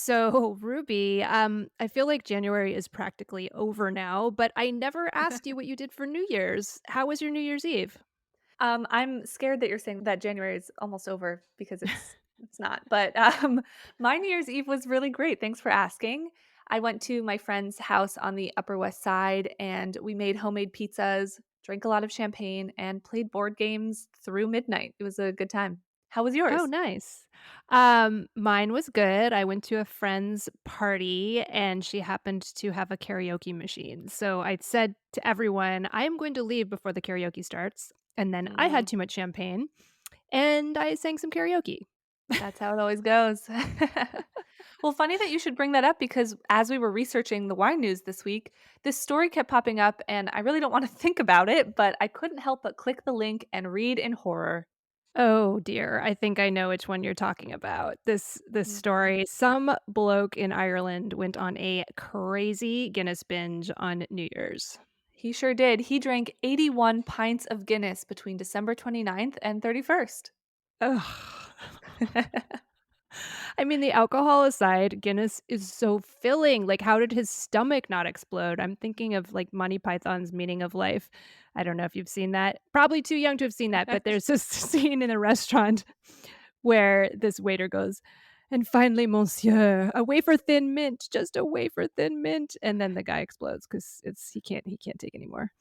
So, Ruby, I feel like January is practically over now, but I never asked you what you did for New Year's. How was your New Year's Eve? I'm scared that you're saying that January is almost over because it's not. But my New Year's Eve was really great. Thanks for asking. I went to my friend's house on the Upper West Side and we made homemade pizzas, drank a lot of champagne, and played board games through midnight. It was a good time. How was Oh, yours? nice. Mine was good. I went to a friend's party and she happened to have a karaoke machine. So I said to everyone, I am going to leave before the karaoke starts. And then I had Mm, too much champagne and I sang some karaoke. that's how it always goes. Well, funny that you should bring that up because as we were researching the wine news this week, this story kept popping up and I really don't want to think about it, but I couldn't help but click the link and read in horror. Oh dear, I think I know which one you're talking about. This Mhm. story, some bloke in Ireland went on a crazy Guinness binge on New Year's. He sure did. He drank 81 pints of Guinness between December 29th and 31st. Ugh. I mean, the alcohol aside, Guinness is so filling. Like, how did his stomach not explode? I'm thinking of like Monty Python's Meaning of Life. I don't know if you've seen that. Probably too young to have seen that, but there's this scene in a restaurant where this waiter goes, "And finally, monsieur, a wafer thin mint, just a wafer thin mint." And then the guy explodes because he can't take anymore.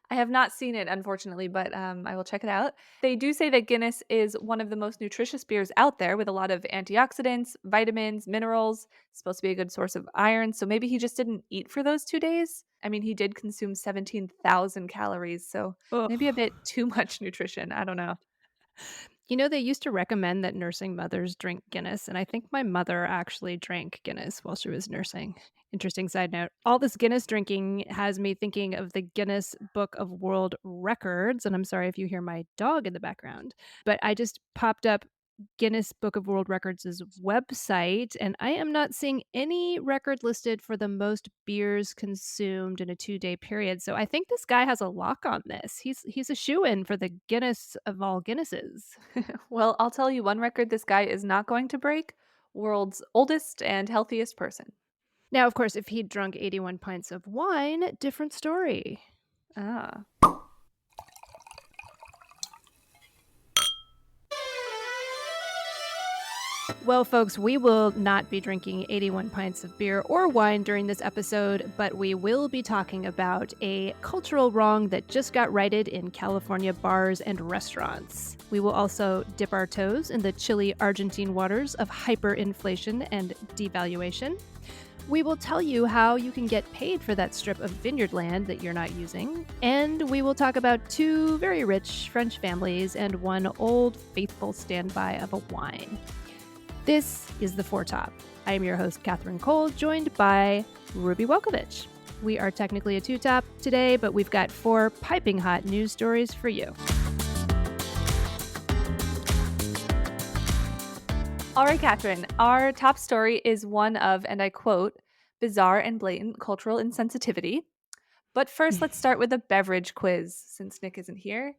I have not seen it, unfortunately, but I will check it out. They do say that Guinness is one of the most nutritious beers out there with a lot of antioxidants, vitamins, minerals. It's supposed to be a good source of iron. So maybe he just didn't eat for those 2 days. I mean, he did consume 17,000 calories. So maybe a Ugh. bit too much nutrition. I don't know. You know, they used to recommend that nursing mothers drink Guinness, and I think my mother actually drank Guinness while she was nursing. Interesting side note. All this Guinness drinking has me thinking of the Guinness Book of World Records, and I'm sorry if you hear my dog in the background, but I just popped up Guinness Book of World Records' website, and I am not seeing any record listed for the most beers consumed in a 2-day period. So I think this guy has a lock on this. He's a shoe-in for the Guinness of all Guinnesses. Well, I'll tell you one record this guy is not going to break: world's oldest and healthiest person. Now, of course, if he'd drunk 81 pints of wine, different story. Ah. Well, folks, we will not be drinking 81 pints of beer or wine during this episode, but we will be talking about a cultural wrong that just got righted in California bars and restaurants. We will also dip our toes in the chilly Argentine waters of hyperinflation and devaluation. We will tell you how you can get paid for that strip of vineyard land that you're not using. And we will talk about two very rich French families and one old faithful standby of a wine. This is The Four Top. I am your host, Catherine Cole, joined by Ruby Welkovich. We are technically a two-top today, but we've got four piping hot news stories for you. All right, Catherine, our top story is one of, and I quote, bizarre and blatant cultural insensitivity. But first, let's start with a beverage quiz since Nick isn't here.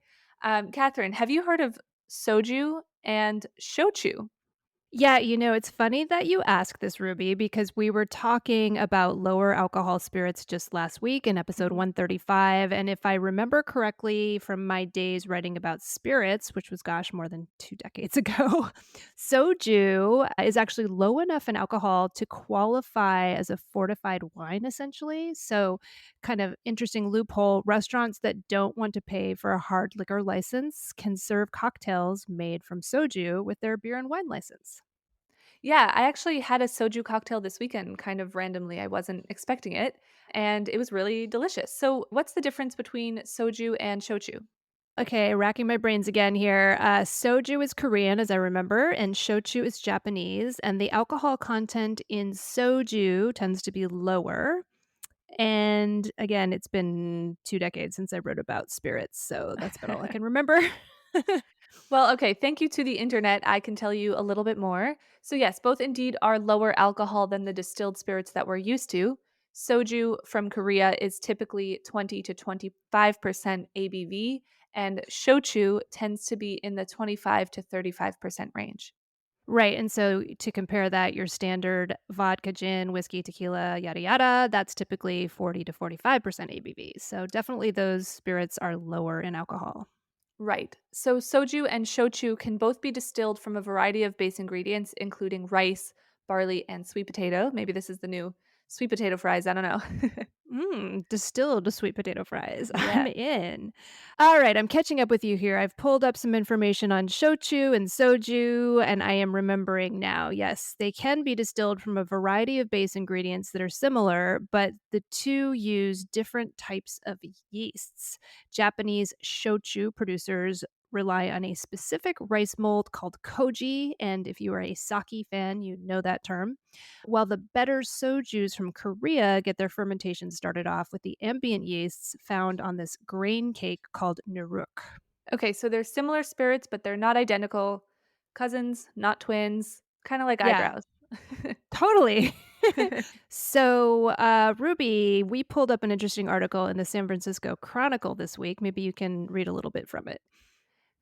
Catherine, have you heard of soju and shochu? Yeah, you know, it's funny that you ask this, Ruby, because we were talking about lower alcohol spirits just last week in episode Mhm. 135. And if I remember correctly from my days writing about spirits, which was, gosh, more than 2 decades ago, soju is actually low enough in alcohol to qualify as a fortified wine, essentially. So, kind of interesting loophole. Restaurants that don't want to pay for a hard liquor license can serve cocktails made from soju with their beer and wine license. Yeah, I actually had a soju cocktail this weekend, kind of randomly. I wasn't expecting it, and it was really delicious. So, what's the difference between soju and shochu? Okay, racking my brains again here. Soju is Korean, as I remember, and shochu is Japanese. And the alcohol content in soju tends to be lower. And again, it's been 2 decades since I wrote about spirits, so that's about all I can remember. Well, okay, thank you to the internet. I can tell you a little bit more. So, yes, both indeed are lower alcohol than the distilled spirits that we're used to. Soju from Korea is typically 20 to 25% ABV, and shochu tends to be in the 25 to 35% range. Right, and so to compare that, your standard vodka, gin, whiskey, tequila, yada yada, that's typically 40 to 45% ABV. So definitely those spirits are lower in alcohol. Right. So soju and shochu can both be distilled from a variety of base ingredients, including rice, barley, and sweet potato. Maybe this is the new sweet potato fries. I don't know. Distilled sweet potato fries. I'm Yeah. in. All right, I'm catching up with you here. I've pulled up some information on shochu and soju, and I am remembering now. Yes, they can be distilled from a variety of base ingredients that are similar, but the two use different types of yeasts. Japanese shochu producers rely on a specific rice mold called koji, and if you are a sake fan, you know that term. While the better sojus from Korea get their fermentation started off with the ambient yeasts found on this grain cake called nuruk. Okay, so they're similar spirits, but they're not identical. Cousins, not twins, kind of like Yeah, eyebrows. totally. Ruby, we pulled up an interesting article in the San Francisco Chronicle this week. Maybe you can read a little bit from it.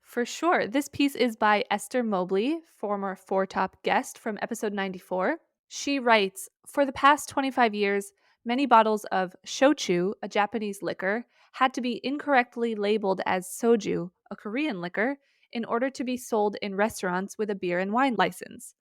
For sure. This piece is by Esther Mobley, former Four Top guest from episode 94. She writes, for the past 25 years, many bottles of shochu, a Japanese liquor, had to be incorrectly labeled as soju, a Korean liquor, in order to be sold in restaurants with a beer and wine license.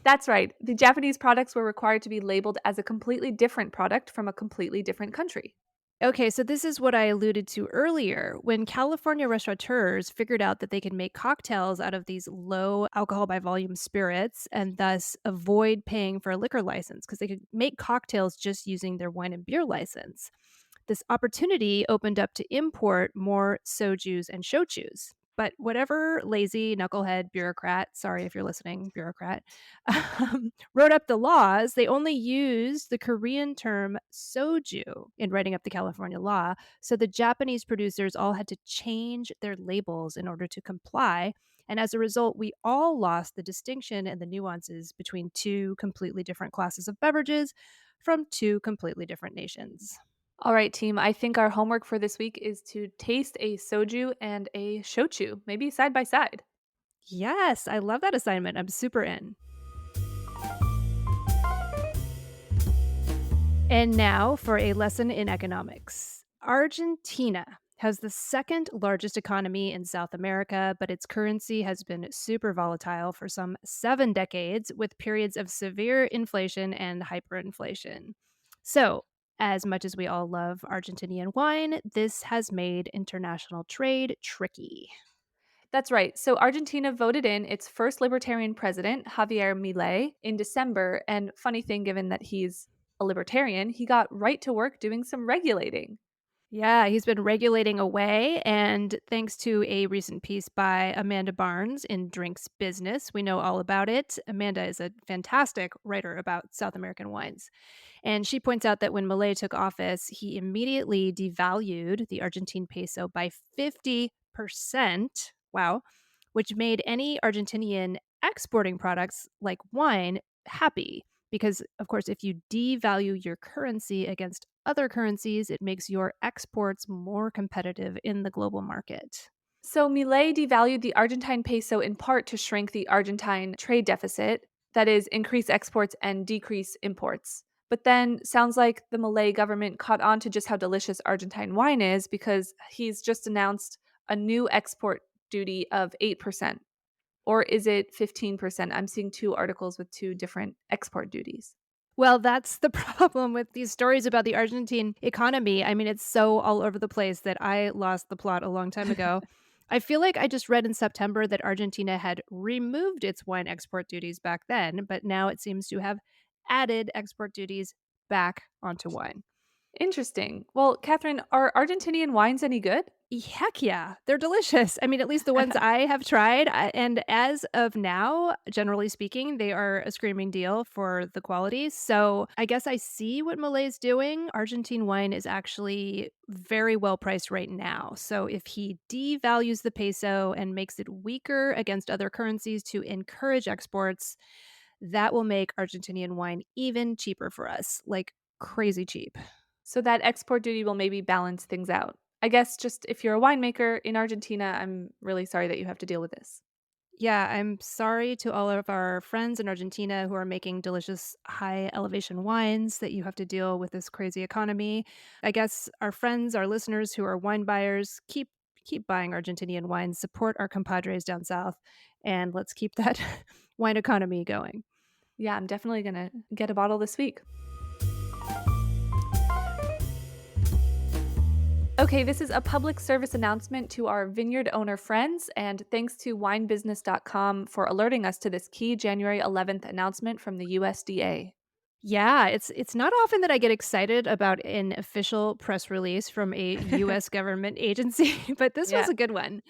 That's right. The Japanese products were required to be labeled as a completely different product from a completely different country. Okay, so this is what I alluded to earlier. When California restaurateurs figured out that they could make cocktails out of these low alcohol by volume spirits and thus avoid paying for a liquor license because they could make cocktails just using their wine and beer license. This opportunity opened up to import more sojus and shochus. But whatever lazy knucklehead bureaucrat, sorry if you're listening, bureaucrat, wrote up the laws, they only used the Korean term soju in writing up the California law. So the Japanese producers all had to change their labels in order to comply. And as a result, we all lost the distinction and the nuances between two completely different classes of beverages from two completely different nations. All right, team. I think our homework for this week is to taste a soju and a shochu, maybe side by side. Yes, I love that assignment. I'm super in. And now for a lesson in economics. Argentina has the second largest economy in South America, but its currency has been super volatile for some 7 decades, with periods of severe inflation and hyperinflation. So, as much as we all love Argentinian wine, this has made international trade tricky. That's right. So Argentina voted in its first libertarian president, Javier Milei, in December. And funny thing, given that he's a libertarian, he got right to work doing some regulating. Yeah, he's been regulating away. And thanks to a recent piece by Amanda Barnes in Drinks Business, we know all about it. Amanda is a fantastic writer about South American wines. And she points out that when Milei took office, he immediately devalued the Argentine peso by 50%. Wow. Which made any Argentinian exporting products like wine happy. Because, of course, if you devalue your currency against other currencies, it makes your exports more competitive in the global market. So Milei devalued the Argentine peso in part to shrink the Argentine trade deficit, that is, increase exports and decrease imports. But then sounds like the Malay government caught on to just how delicious Argentine wine is because he's just announced a new export duty of 8%. Or is it 15%? I'm seeing two articles with two different export duties. Well, that's the problem with these stories about the Argentine economy. I mean, it's so all over the place that I lost the plot a long time ago. I feel like I just read in September that Argentina had removed its wine export duties back then, but now it seems to have added export duties back onto wine. Interesting. Well, Catherine, are Argentinian wines any good? Heck yeah, they're delicious. I mean, at least the ones I have tried, and as of now, generally speaking, they are a screaming deal for the quality. So, I guess I see what Malay's doing. Argentine wine is actually very well priced right now. So, if he devalues the peso and makes it weaker against other currencies to encourage exports, that will make Argentinian wine even cheaper for us, like crazy cheap. So that export duty will maybe balance things out. I guess just if you're a winemaker in Argentina, I'm really sorry that you have to deal with this. Yeah, I'm sorry to all of our friends in Argentina who are making delicious high elevation wines that you have to deal with this crazy economy. I guess our friends, our listeners who are wine buyers, keep buying Argentinian wines, support our compadres down south, and let's keep that wine economy going. Yeah, I'm definitely gonna get a bottle this week. Okay, this is a public service announcement to our vineyard owner friends, and thanks to winebusiness.com for alerting us to this key January 11th announcement from the USDA. Yeah, it's not often that I get excited about an official press release from a US government agency, but this was Yeah. a good one.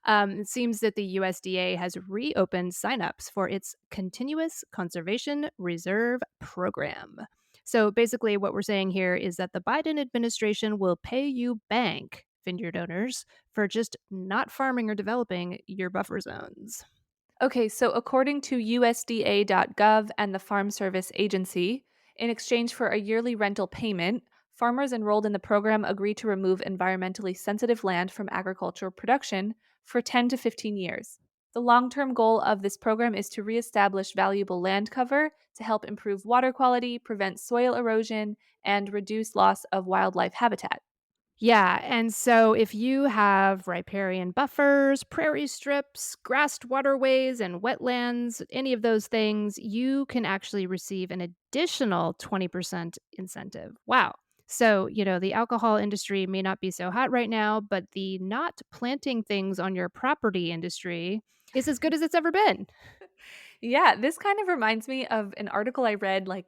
It seems that the USDA has reopened signups for its Continuous Conservation Reserve Program. So basically, what we're saying here is that the Biden administration will pay you bank, vineyard owners, for just not farming or developing your buffer zones. Okay, so according to USDA.gov and the Farm Service Agency, in exchange for a yearly rental payment, farmers enrolled in the program agree to remove environmentally sensitive land from agricultural production for 10 to 15 years. The long term goal of this program is to reestablish valuable land cover to help improve water quality, prevent soil erosion, and reduce loss of wildlife habitat. Yeah, and so if you have riparian buffers, prairie strips, grassed waterways, and wetlands, any of those things, you can actually receive an additional 20% incentive. Wow. So, the alcohol industry may not be so hot right now, but the not planting things on your property industry is as good as it's ever been. Yeah, this kind of reminds me of an article I read like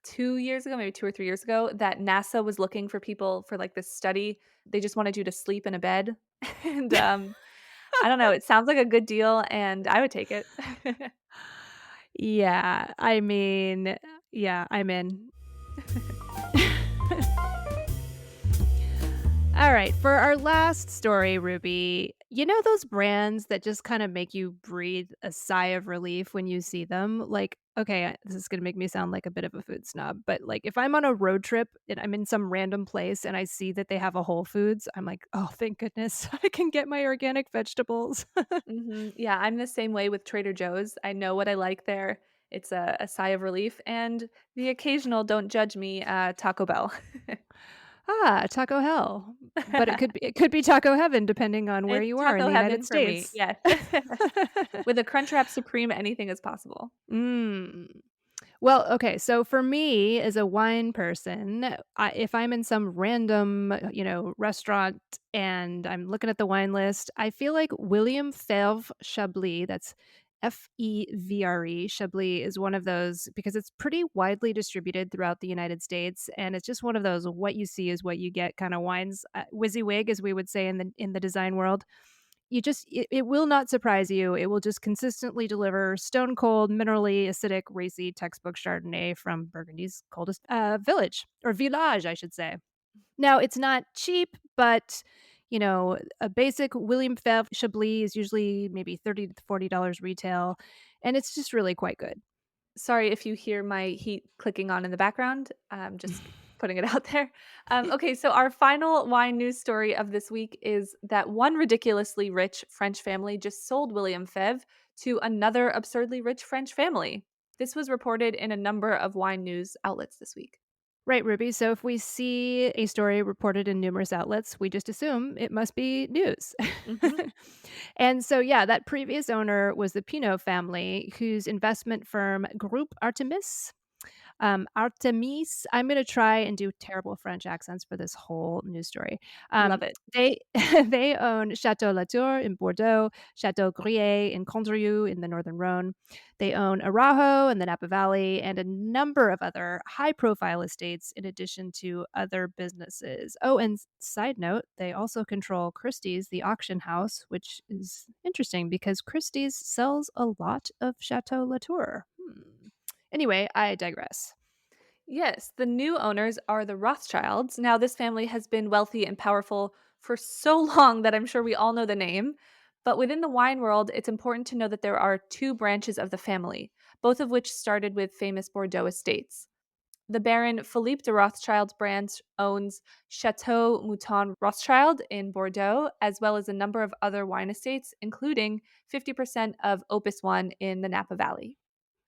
2 years ago, maybe 2 or 3 years ago, that NASA was looking for people for, like, this study. They just wanted you to sleep in a bed, and, I don't know, it sounds like a good deal, and I would take it. Yeah, I mean, yeah, I'm in. All right, for our last story, Ruby, you know those brands that just kind of make you breathe a sigh of relief when you see them? Like, okay, this is going to make me sound like a bit of a food snob, but like if I'm on a road trip and I'm in some random place and I see that they have a Whole Foods, I'm like, oh, thank goodness I can get my organic vegetables. Mhm, yeah, I'm the same way with Trader Joe's. I know what I like there. It's a sigh of relief, and the occasional "Don't judge me" Taco Bell. Taco Hell. But it could be Taco Heaven depending on where It's you are in taco the United heaven for me, States. yes. With a Crunchwrap Supreme, anything is possible. Mm. Well, okay, so for me as a wine person, if I'm in some random, restaurant and I'm looking at the wine list, I feel like William Fevre Chablis, that's Fevre, Chablis is one of those because it's pretty widely distributed throughout the United States, and it's just one of those what you see is what you get kind of wines, WYSIWYG, as we would say in the design world. It will not surprise you. It will just consistently deliver stone cold, minerally acidic, racy textbook Chardonnay from Burgundy's coldest village or village, I should say. Now, it's not cheap, but a basic William Fevre Chablis is usually maybe $30 to $40 retail, and it's just really quite good. Sorry if you hear my heat clicking on in the background. Just putting it out there. Okay, so our final wine news story of this week is that one ridiculously rich French family just sold William Fevre to another absurdly rich French family. This was reported in a number of wine news outlets this week. Right, Ruby. So if we see a story reported in numerous outlets, we just assume it must be news. Hmm. And so, yeah, that previous owner was the Pinot family, whose investment firm Groupe Artemis. I'm gonna try and do terrible French accents for this whole news story. Love it. They they own Château Latour in Bordeaux, Château Gruyère in Condrieu in the Northern Rhone. They own Arajo in the Napa Valley and a number of other high-profile estates in addition to other businesses. Oh, and side note, they also control Christie's, the auction house, which is interesting because Christie's sells a lot of Château Latour. Anyway, I digress. Yes, the new owners are the Rothschilds. Now, this family has been wealthy and powerful for so long that I'm sure we all know the name. But within the wine world, it's important to know that there are two branches of the family, both of which started with famous Bordeaux estates. The Baron Philippe de Rothschild's brand owns Chateau Mouton Rothschild in Bordeaux, as well as a number of other wine estates, including 50% of Opus One in the Napa Valley.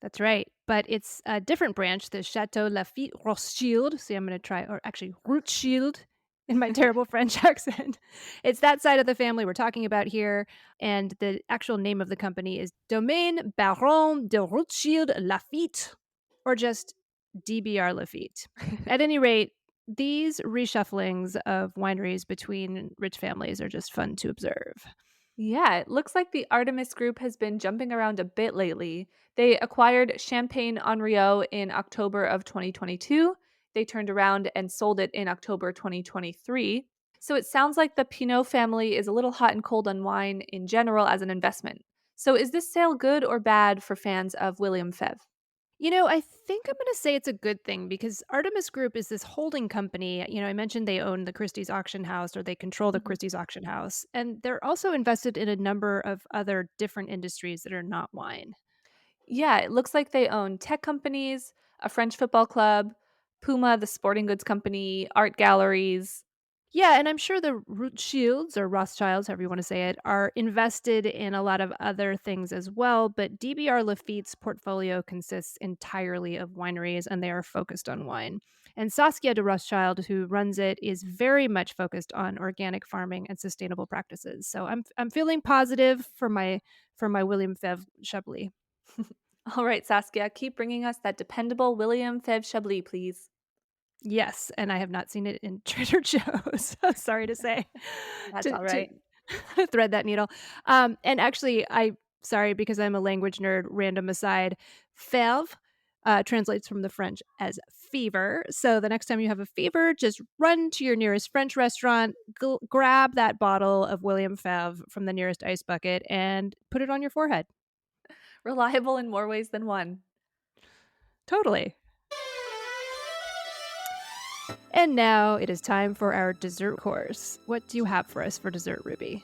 That's right. But it's a different branch, the Chateau Lafite Rothschild. See, I'm going to try, or actually Rothschild in my terrible French accent. It's that side of the family we're talking about here. And the actual name of the company is Domaine Baron de Rothschild Lafite, or just DBR Lafite. At any rate, these reshufflings of wineries between rich families are just fun to observe. Yeah, it looks like the Artemis Group has been jumping around a bit lately. They acquired Champagne Henriot in October of 2022. They turned around and sold it in October 2023. So it sounds like the Pinot family is a little hot and cold on wine in general as an investment. So is this sale good or bad for fans of William Febvre? I think I'm going to say it's a good thing because Artemis Group is this holding company. I mentioned they own the Christie's auction house or they control the Mhm. Christie's auction house. And they're also invested in a number of other different industries that are not wine. Yeah, it looks like they own tech companies, a French football club, Puma, the sporting goods company, art galleries. Yeah, and I'm sure the Rothschilds or Rothschilds, however you want to say it, are invested in a lot of other things as well. But DBR Lafitte's portfolio consists entirely of wineries and they are focused on wine. And Saskia de Rothschild, who runs it, is very much focused on organic farming and sustainable practices. So I'm feeling positive for my William Febvre Chablis. All right, Saskia, keep bringing us that dependable William Febvre Chablis, please. Yes, and I have not seen it in Trader Joe's. Sorry to say, That's to all right. thread that needle. And actually, sorry because I'm a language nerd. Random aside, fèvre translates from the French as fever. So the next time you have a fever, just run to your nearest French restaurant, grab that bottle of William Fèvre from the nearest ice bucket, and put it on your forehead. Reliable in more ways than one. Totally. And now it is time for our dessert course. What do you have for us for dessert, Ruby?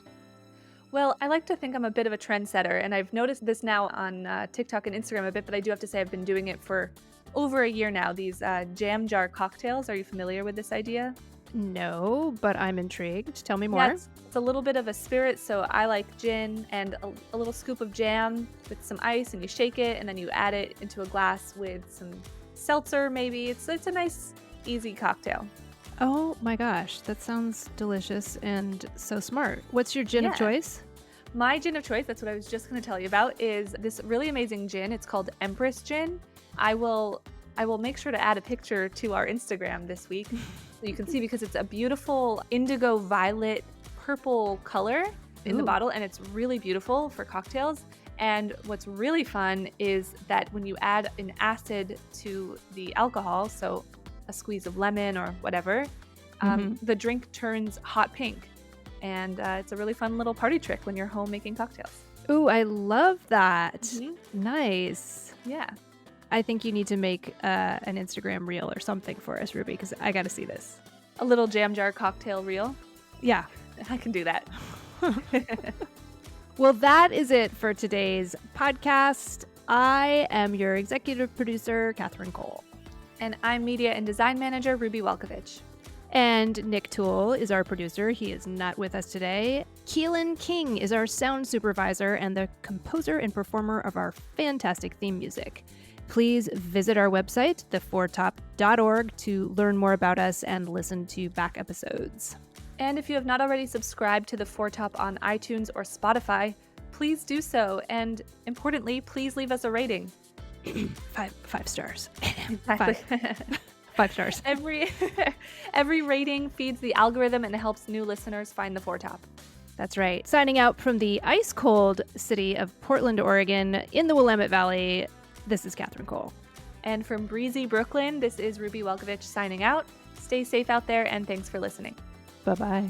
Well, I like to think I'm a bit of a trendsetter, and I've noticed this now on TikTok and Instagram a bit, but I do have to say I've been doing it for over a year now. These jam jar cocktails. Are you familiar with this idea? No, but I'm intrigued. Tell me Yeah, more. it's a little bit of a spirit. So I like gin and a little scoop of jam with some ice, and you shake it, and then you add it into a glass with some seltzer, maybe. It's a nice, easy cocktail. Oh my gosh, that sounds delicious and so smart. What's your gin of Yeah. choice? My gin of choice, that's what I was just going to tell you about, is this really amazing gin. It's called Empress Gin. I will I will make sure to add a picture to our Instagram this week so you can see because it's a beautiful indigo violet purple color in the Ooh. bottle and it's really beautiful for cocktails. And what's really fun is that when you add an acid to the alcohol, so a squeeze of lemon or whatever, Mhm. the drink turns hot pink. And it's a really fun little party trick when you're home making cocktails. Ooh, I love that. Mhm. Nice. Yeah. I think you need to make an Instagram reel or something for us, Ruby, because I got to see this. A little jam jar cocktail reel. Yeah. I can do that. Well, that is it for today's podcast. I am your executive producer, Catherine Cole. And I'm media and design manager Ruby Welkovich. And Nick Toole is our producer. He is not with us today. Keelan King is our sound supervisor and the composer and performer of our fantastic theme music. Please visit our website, thefourtop.org, to learn more about us and listen to back episodes. And if you have not already subscribed to the Four Top on iTunes or Spotify, please do so. And importantly, please leave us a rating. Five stars. Exactly. Five stars. Every rating feeds the algorithm and helps new listeners find the Four Top. That's right. Signing out from the ice cold city of Portland, Oregon, in the Willamette Valley, this is Catherine Cole. And from breezy Brooklyn, this is Ruby Welkovich signing out. Stay safe out there and thanks for listening. Bye-bye.